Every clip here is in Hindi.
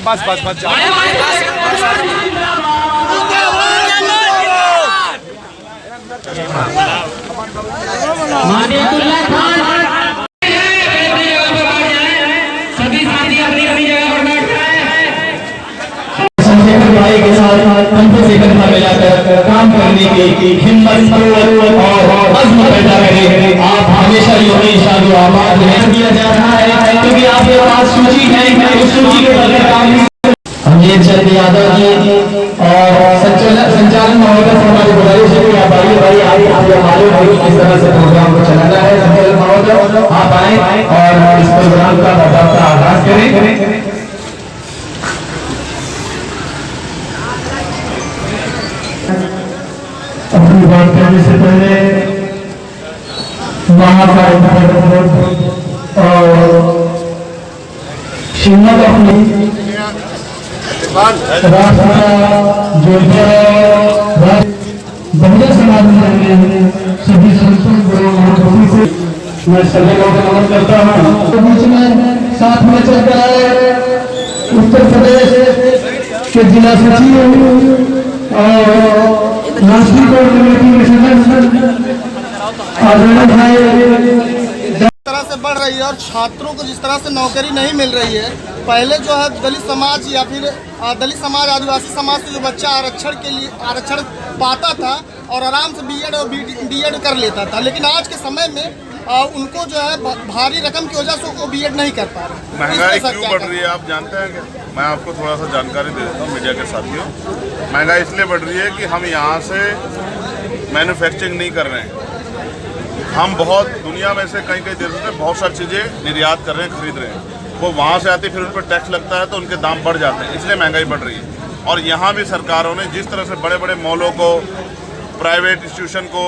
बस बस बस सभी साथी अपनी अपनी जगह पर बैठ जाएं। भाई के साथ कंधे से कंधा मिलाकर काम करने की हिम्मत और अज़्म पैदा करें। आप हमेशा यूं शादो-आबाद किया जा रहा है क्योंकि आपके पास सूची है, उस सूची के बगैर काम अमजद चंद यादव जी और संचालन महोदय से हमारी गुजारिश है कि आप आइए आपको मालूम है किस तरह से प्रोग्राम को चलाना है। संचालन महोदय आप आए और इस प्रोग्राम का बाकायदा आगाज करें। अपनी बात करने से पहले श्रीमद अपनी बहुजन समाज में सभी संतों को मैं सभी को नमन करता हूँ। बीच में साथ में चलता है उत्तर प्रदेश के जिला सचिव और नासिक और कमेटी के सदस्य तरह से बढ़ रही है और छात्रों को जिस तरह से नौकरी नहीं मिल रही है। पहले जो है दलित समाज या फिर दलित समाज आदिवासी समाज से जो बच्चा आरक्षण के लिए आरक्षण पाता था और आराम से बीएड और बीएड कर लेता था, लेकिन आज के समय में उनको जो है भारी रकम की वजह से वो बीएड नहीं कर पा रहे। महंगाई क्यों बढ़ रही है आप जानते हैं क्या? मैं आपको थोड़ा सा जानकारी दे देता हूँ मीडिया के साथियों। महंगाई इसलिए बढ़ रही है कि हम यहाँ से मैन्युफैक्चरिंग नहीं कर रहे हैं। हम बहुत दुनिया में से कई देशों से बहुत सारी चीज़ें निर्यात कर रहे हैं, खरीद रहे हैं। वो वहाँ से आती फिर उन पर टैक्स लगता है तो उनके दाम बढ़ जाते हैं, इसलिए महंगाई बढ़ रही है। और यहाँ भी सरकारों ने जिस तरह से बड़े बड़े मॉलों को, प्राइवेट इंस्टीट्यूशन को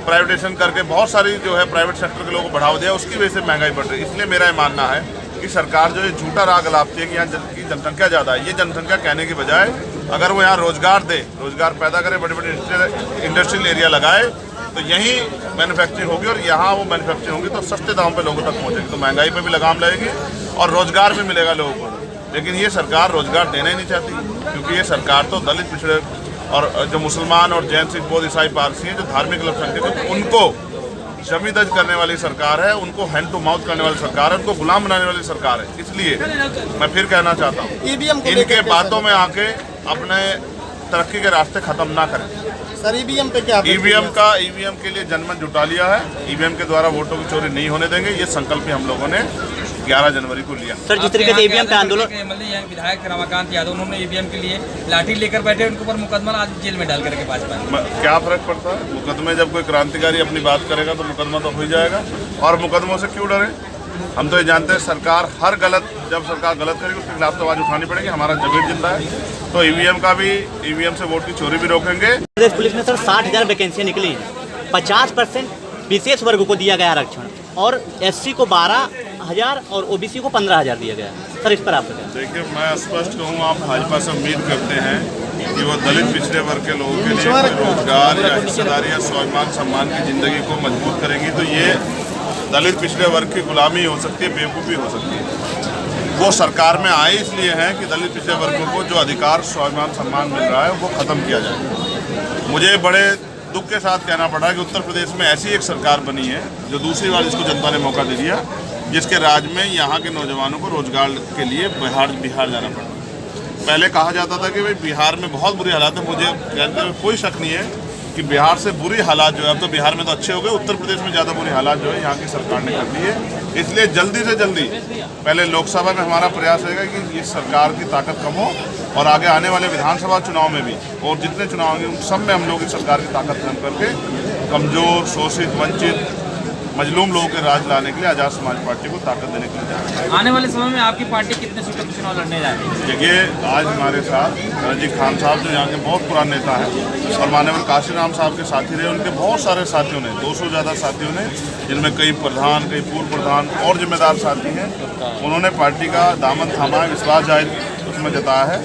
प्राइवेटाइजेशन करके बहुत सारी जो है प्राइवेट सेक्टर के लोगों को बढ़ावा दिया, उसकी वजह से महंगाई बढ़ रही है। इसलिए मेरा ये मानना है कि सरकार जो ये झूठा राग लापती है कि यहाँ की जनसंख्या ज़्यादा है, ये जनसंख्या कहने की बजाय अगर वो यहाँ रोजगार दे, रोजगार पैदा करे, बड़े बड़े इंडस्ट्रियल एरिया लगाए तो यहीं मैन्युफैक्चरिंग होगी और यहाँ वो मैन्युफैक्चरिंग होगी तो सस्ते दाम पे लोगों तक पहुँचेगी, तो महंगाई पे भी लगाम लगेगी और रोजगार भी मिलेगा लोगों को। लेकिन ये सरकार रोजगार देना ही नहीं चाहती, क्योंकि ये सरकार तो दलित पिछड़े और जो मुसलमान और जैन सिख बौद्ध ईसाई पारसी हैं, जो धार्मिक अल्पसंख्यक हैं, उनको जमी दर्ज करने वाली सरकार है, उनको हैंड टू माउथ करने वाली सरकार है, उनको गुलाम बनाने वाली सरकार है। इसलिए मैं फिर कहना चाहता हूँ इनके बातों में आके अपने तरक्की के रास्ते खत्म ना करें। सर ईवीएम पे क्या? ईवीएम के लिए जनमत जुटा लिया है। ईवीएम के द्वारा वोटों की चोरी नहीं होने देंगे, ये संकल्प भी हम लोगों ने 11 जनवरी को लिया। सर जिस तरीके से ईवीएम पे आंदोलन, विधायक रमाकांत यादव उन्होंने ईवीएम के लिए लाठी लेकर बैठे, उनके ऊपर मुकदमा आज जेल में डाल करके भाजपा। क्या फर्क पड़ता है? मुकदमे जब कोई क्रांतिकारी अपनी बात करेगा तो मुकदमा तो हो ही जाएगा, और मुकदमों से क्यों डरे? हम तो ये जानते हैं सरकार हर गलत, जब सरकार गलत करेगी उसके खिलाफ तो आवाज उठानी पड़ेगी। हमारा जमीर जिंदा है, तो ईवीएम से वोट की चोरी भी रोकेंगे। प्रदेश पुलिस में सर 60,000 वैकेंसियाँ निकली हैं, 50% विशेष वर्ग को दिया गया आरक्षण और एससी को 12,000 और ओबीसी को 15,000 दिया गया। सर इस पर आप बताएं। देखिए मैं स्पष्ट कहूँ, आप भाजपा से उम्मीद करते हैं कि वो दलित पिछड़े वर्ग के लोगों के लिए रोजगार या हिस्सेदारी या स्वाभिमान सम्मान की जिंदगी को मजबूत करेंगी, तो ये दलित पिछड़े वर्ग की गुलामी हो सकती है, बेवकूफ़ी हो सकती है। वो सरकार में आए इसलिए हैं कि दलित पिछड़े वर्गों को जो अधिकार स्वाभिमान सम्मान मिल रहा है वो ख़त्म किया जाए। मुझे बड़े दुख के साथ कहना पड़ा कि उत्तर प्रदेश में ऐसी एक सरकार बनी है जो दूसरी बार जिसको जनता ने मौका दे दिया, जिसके राज में यहाँ के नौजवानों को रोजगार के लिए बिहार जाना पड़ा। पहले कहा जाता था कि भाई बिहार में बहुत बुरी हालात है, मुझे कहने में कोई शक नहीं है कि बिहार से बुरी हालात जो है, अब तो बिहार में तो अच्छे हो गए, उत्तर प्रदेश में ज़्यादा बुरी हालात जो है यहाँ की सरकार ने कर दी है। इसलिए जल्दी से जल्दी पहले लोकसभा में हमारा प्रयास रहेगा कि इस सरकार की ताकत कम हो और आगे आने वाले विधानसभा चुनाव में भी और जितने चुनाव होंगे उन सब में हम लोग इस सरकार की ताकत कम करके कमज़ोर, शोषित, वंचित, मजलूम लोगों के राज लाने के लिए आज़ाद समाज पार्टी को ताकत देने के लिए जा रहे हैं। आने वाले समय में आपकी पार्टी कितने सीटों पर चुनाव लड़ने जा रही है? देखिए आज हमारे साथ रणजीत खान साहब जो यहाँ के बहुत पुराने नेता हैं और माननीय काशीराम साहब के साथी रहे, उनके बहुत सारे साथियों ने, 200 ज़्यादा साथियों ने, जिनमें कई प्रधान, कई पूर्व प्रधान और जिम्मेदार साथी हैं, उन्होंने पार्टी का दामन थामा है, विश्वास जाहिर उसमें जताया है।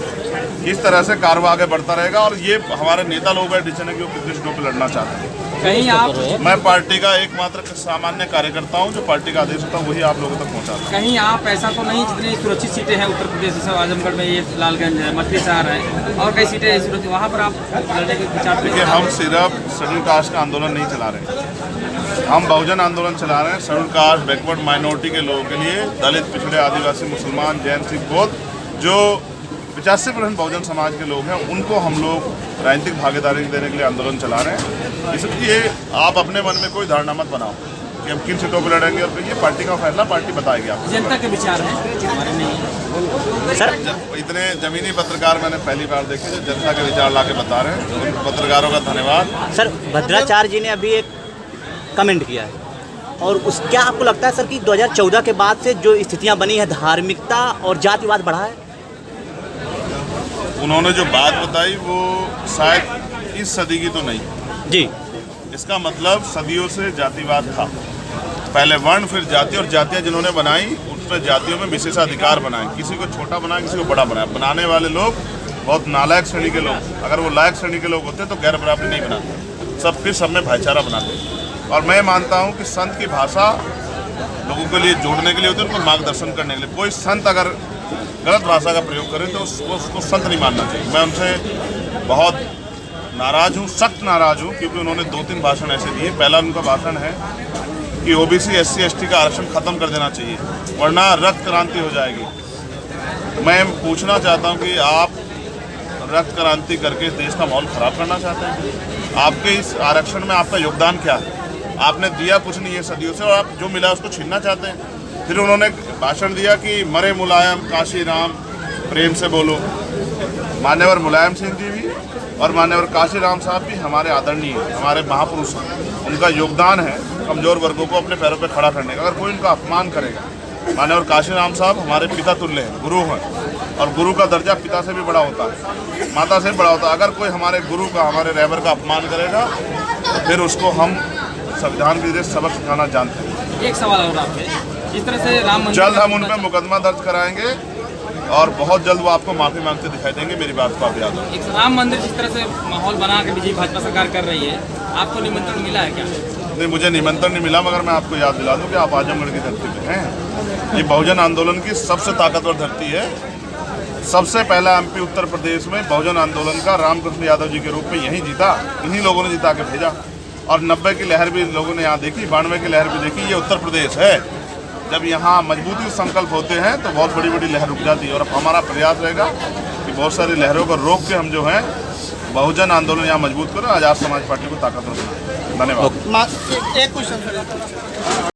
इस तरह से कारवा आगे बढ़ता रहेगा और ये हमारे नेता लोग डिसीजन है कि वो कितने सीटों पर लड़ना चाहते हैं। कहीं आप मैं पार्टी का एकमात्र सामान्य कार्यकर्ता हूं, जो पार्टी का आदेश होता है वही आप लोगों तक पहुंचाता हूं। कहीं आप ऐसा तो नहीं, जितनी सुरक्षित सीटें हैं उत्तर प्रदेश से, आजमगढ़ में ये लालगंज है, मछली शहर है और कई सीटें सुरक्षित, वहाँ पर आप लड़ने के विचार? देखिए, हम सिर्फ शेड्यूल कास्ट का आंदोलन नहीं चला रहे, हम बहुजन आंदोलन चला रहे हैं। शेड्यूल कास्ट, बैकवर्ड माइनॉरिटी के लोगों के लिए, दलित, पिछड़े, आदिवासी, मुसलमान, जैन, सिख, बौद्ध, जो 85% बहुजन समाज के लोग हैं, उनको हम लोग राजनीतिक भागीदारी देने के लिए आंदोलन चला रहे हैं। इसलिए आप अपने मन में कोई धारणा मत बनाओ कि हम किन सीटों पर लड़ेंगे, और ये पार्टी का फैसला पार्टी बताएगी आपको। जनता के विचार हैं हमारे नहीं। सर इतने जमीनी पत्रकार मैंने पहली बार देखे जो जनता के विचार ला के बता रहे हैं, उन पत्रकारों का धन्यवाद। सर भद्राचार्य जी ने अभी एक कमेंट किया है, और उस क्या आपको लगता है सर कि 2014 के बाद से जो स्थितियां बनी है, धार्मिकता और जातिवाद बढ़ा है? उन्होंने जो बात बताई वो शायद इस सदी की तो नहीं, जी। इसका मतलब सदियों से जातिवाद था। पहले वर्ण, फिर जाति, और जातियाँ जिन्होंने बनाई उसमें जातियों में विशेषाधिकार बनाए, किसी को छोटा बनाया, किसी को बड़ा बनाया। बनाने वाले लोग बहुत नालायक श्रेणी के लोग, अगर वो लायक श्रेणी के लोग होते तो गैर बराबरी नहीं बनाते, सब में भाईचारा बनाते। और मैं मानता हूँ कि संत की भाषा लोगों के लिए जोड़ने के लिए होती है, उनको मार्गदर्शन करने के लिए। कोई संत अगर गलत भाषा का प्रयोग करें तो उसको संत नहीं मानना चाहिए। मैं उनसे बहुत नाराज़ हूँ, सख्त नाराज़ हूँ, क्योंकि उन्होंने 2-3 भाषण ऐसे दिए। पहला उनका भाषण है कि ओबीसी SC ST का आरक्षण ख़त्म कर देना चाहिए, वरना रक्त क्रांति हो जाएगी। मैं पूछना चाहता हूँ कि आप रक्त क्रांति करके देश का माहौल ख़राब करना चाहते हैं? आपके इस आरक्षण में आपका योगदान क्या है? आपने दिया कुछ नहीं है सदियों से, और आप जो मिला उसको छीनना चाहते हैं। फिर उन्होंने भाषण दिया कि मरे मुलायम काशी राम प्रेम से बोलो। मान्यवर मुलायम सिंह जी भी और मान्यवर काशी राम साहब भी हमारे आदरणीय, हमारे महापुरुष हैं। उनका योगदान है कमज़ोर वर्गों को अपने पैरों पर खड़ा करने का। अगर कोई उनका अपमान करेगा, मान्यवर काशी राम साहब हमारे पिता तुल्य हैं, गुरु हैं, और गुरु का दर्जा पिता से भी बड़ा होता है, माता से भी बड़ा होता है। अगर कोई हमारे गुरु का, हमारे रहबर का अपमान करेगा तो फिर उसको हम संविधान के जरिए सबक सिखाना जानते हैं। एक सवाल और आपसे, जिस तरह से राम मंदिर, जल्द हम उन पर मुकदमा दर्ज कराएंगे और बहुत जल्द वो आपको माफ़ी मांगते दिखाई देंगे। मेरी बात को आप याद रखें। एक राम मंदिर जिस तरह से माहौल बना के बीजेपी भाजपा सरकार कर रही है, आपको निमंत्रण मिला है क्या? नहीं, मुझे निमंत्रण नहीं मिला, मगर मैं आपको याद दिला दूं कि आप आजमगढ़ की धरती पे हैं। ये बहुजन आंदोलन की सबसे ताकतवर धरती है। सबसे पहला MP उत्तर प्रदेश में बहुजन आंदोलन का रामकृष्ण यादव जी के रूप में यहीं जीता, इन्हीं लोगों ने जिता के भेजा। और 90 की लहर भी लोगों ने यहाँ देखी, 92 की लहर भी देखी। ये उत्तर प्रदेश है, जब यहाँ मजबूती से संकल्प होते हैं तो बहुत बड़ी बड़ी लहर रुक जाती है। और अब हमारा प्रयास रहेगा कि बहुत सारी लहरों को रोक के हम जो है बहुजन आंदोलन यहाँ मजबूत करें, आज़ाद समाज पार्टी को ताकतवर बनाएं। धन्यवाद। एक क्वेश्चन सर।